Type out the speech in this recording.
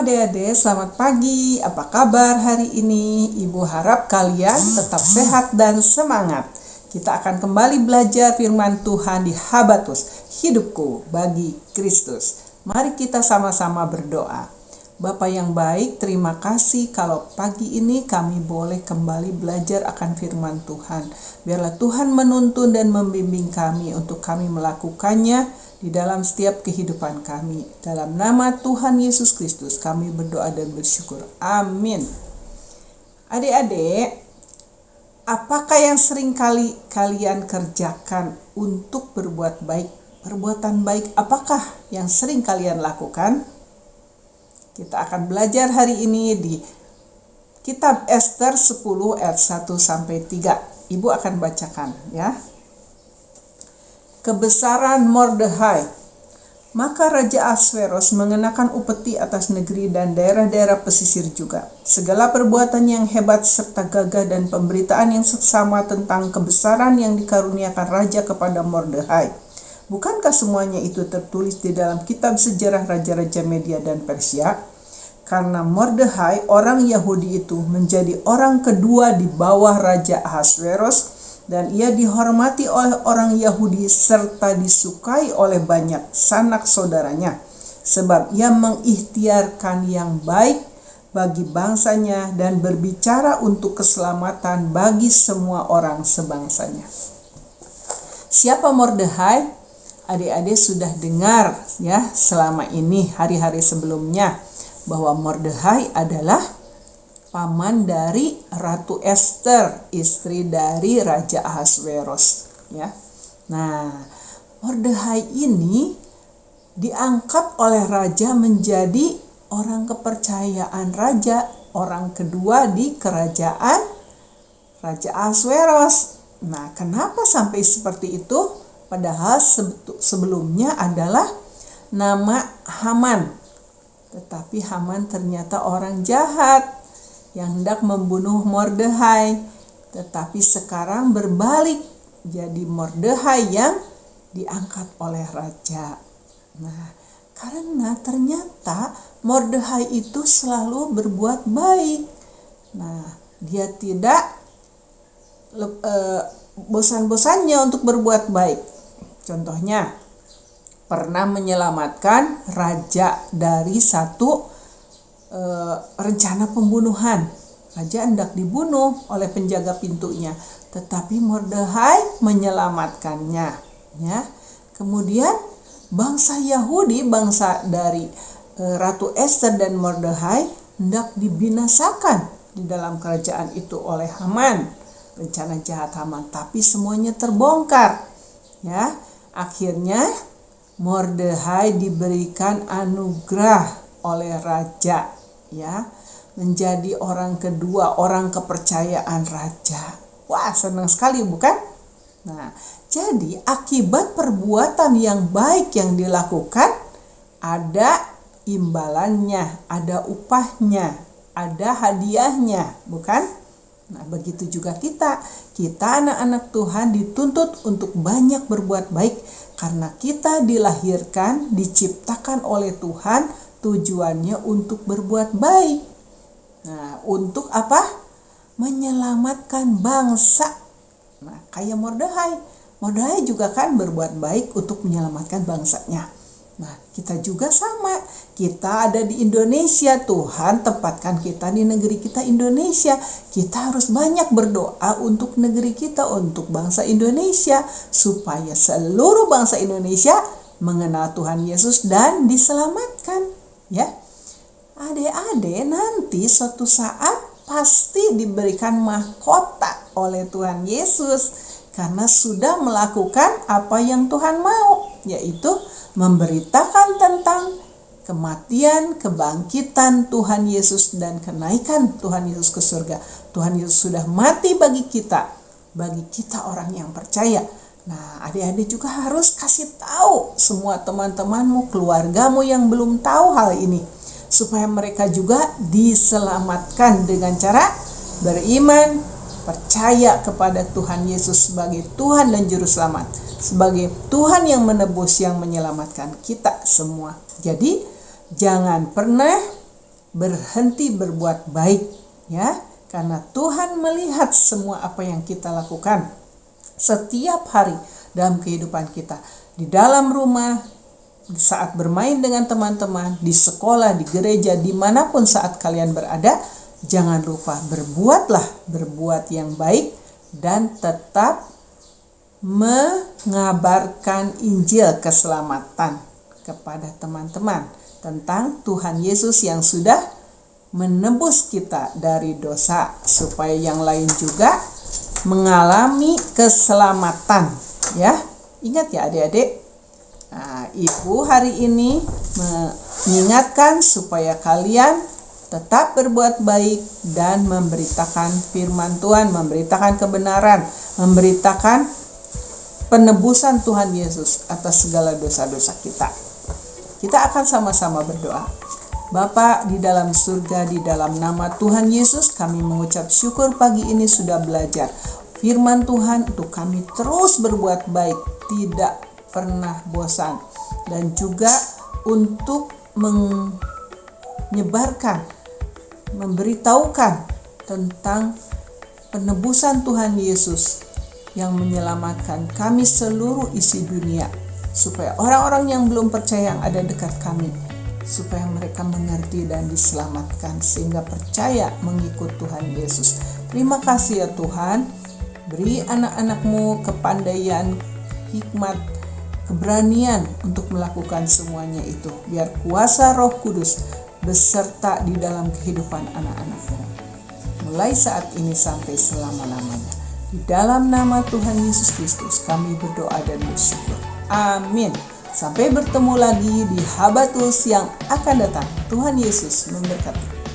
adik-adik, selamat pagi. Apa kabar hari ini? Ibu harap kalian tetap sehat dan semangat. Kita akan kembali belajar firman Tuhan di Habatus, hidupku bagi Kristus. Mari kita sama-sama berdoa. Bapa yang baik, terima kasih kalau pagi ini kami boleh kembali belajar akan firman Tuhan. Biarlah Tuhan menuntun dan membimbing kami untuk kami melakukannya di dalam setiap kehidupan kami. Dalam nama Tuhan Yesus Kristus kami berdoa dan bersyukur. Amin. Adik-adik, apakah yang sering kali kalian kerjakan untuk berbuat baik? Perbuatan baik apakah yang sering kalian lakukan? Kita akan belajar hari ini di kitab Ester 10 ayat 1 sampai 3. Ibu akan bacakan ya. Kebesaran Mordechai. Maka Raja Ahasveros mengenakan upeti atas negeri dan daerah-daerah pesisir juga. Segala perbuatan yang hebat serta gagah dan pemberitaan yang seksama tentang kebesaran yang dikaruniakan Raja kepada Mordechai. Bukankah semuanya itu tertulis di dalam kitab sejarah Raja-Raja Media dan Persia? Karena Mordechai, orang Yahudi itu, menjadi orang kedua di bawah Raja Ahasveros, dan ia dihormati oleh orang Yahudi serta disukai oleh banyak sanak saudaranya, sebab ia mengikhtiarkan yang baik bagi bangsanya dan berbicara untuk keselamatan bagi semua orang sebangsanya. Siapa Mordechai? Adik-adik sudah dengar ya selama ini hari-hari sebelumnya bahwa Mordechai adalah paman dari Ratu Ester, istri dari Raja Ahasveros ya. Nah, Mordechai ini diangkat oleh raja menjadi orang kepercayaan raja, orang kedua di kerajaan Raja Ahasveros. Nah, kenapa sampai seperti itu? Padahal sebelumnya adalah nama Haman. Tetapi Haman ternyata orang jahat yang hendak membunuh Mordechai, tetapi sekarang berbalik jadi Mordechai yang diangkat oleh raja. Nah, karena ternyata Mordechai itu selalu berbuat baik. Nah, dia tidak bosan-bosannya untuk berbuat baik. Contohnya, pernah menyelamatkan raja dari satu rencana pembunuhan. Raja hendak dibunuh oleh penjaga pintunya, tetapi Mordechai menyelamatkannya ya. Kemudian bangsa Yahudi, bangsa dari Ratu Ester dan Mordechai, hendak dibinasakan di dalam kerajaan itu oleh Haman, rencana jahat Haman, tapi semuanya terbongkar ya. Akhirnya Mordechai diberikan anugerah oleh raja ya, menjadi orang kedua, orang kepercayaan raja. Wah, senang sekali bukan? Nah, jadi akibat perbuatan yang baik yang dilakukan ada imbalannya, ada upahnya, ada hadiahnya, bukan? Nah, begitu juga kita anak-anak Tuhan dituntut untuk banyak berbuat baik karena kita dilahirkan, diciptakan oleh Tuhan. Tujuannya untuk berbuat baik. Nah, untuk apa? Menyelamatkan bangsa. Nah, kayak Mordechai. Mordechai juga kan berbuat baik untuk menyelamatkan bangsanya. Nah, kita juga sama. Kita ada di Indonesia. Tuhan tempatkan kita di negeri kita Indonesia. Kita harus banyak berdoa untuk negeri kita, untuk bangsa Indonesia, supaya seluruh bangsa Indonesia mengenal Tuhan Yesus dan diselamatkan. Ya, adik-adik nanti suatu saat pasti diberikan mahkota oleh Tuhan Yesus karena sudah melakukan apa yang Tuhan mau, yaitu memberitakan tentang kematian, kebangkitan Tuhan Yesus dan kenaikan Tuhan Yesus ke surga. Tuhan Yesus sudah mati bagi kita orang yang percaya. Nah, adik-adik juga harus kasih tahu semua teman-temanmu, keluargamu yang belum tahu hal ini, supaya mereka juga diselamatkan dengan cara beriman, percaya kepada Tuhan Yesus sebagai Tuhan dan Juru Selamat, sebagai Tuhan yang menebus, yang menyelamatkan kita semua. Jadi, jangan pernah berhenti berbuat baik, ya, karena Tuhan melihat semua apa yang kita lakukan setiap hari dalam kehidupan kita, di dalam rumah, saat bermain dengan teman-teman, di sekolah, di gereja, dimanapun saat kalian berada. Jangan lupa berbuat yang baik dan tetap mengabarkan Injil keselamatan kepada teman-teman tentang Tuhan Yesus yang sudah menebus kita dari dosa, supaya yang lain juga mengalami keselamatan, ya. Ingat ya adik-adik, Ibu hari ini mengingatkan supaya kalian tetap berbuat baik dan memberitakan firman Tuhan, memberitakan kebenaran, memberitakan penebusan Tuhan Yesus atas segala dosa-dosa kita. Kita akan sama-sama berdoa. Bapa di dalam surga, di dalam nama Tuhan Yesus, kami mengucap syukur pagi ini sudah belajar firman Tuhan untuk kami terus berbuat baik, tidak pernah bosan, dan juga untuk menyebarkan, memberitahukan tentang penebusan Tuhan Yesus yang menyelamatkan kami seluruh isi dunia, supaya orang-orang yang belum percaya yang ada dekat kami, supaya mereka mengerti dan diselamatkan sehingga percaya mengikut Tuhan Yesus. Terima kasih ya Tuhan, beri anak-anak-Mu kepandaian, hikmat, keberanian untuk melakukan semuanya itu, biar kuasa Roh Kudus beserta di dalam kehidupan anak-anak-Mu mulai saat ini sampai selama-lamanya. Di dalam nama Tuhan Yesus Kristus kami berdoa dan bersyukur. Amin. Sampai bertemu lagi di Habatus yang akan datang. Tuhan Yesus memberkati.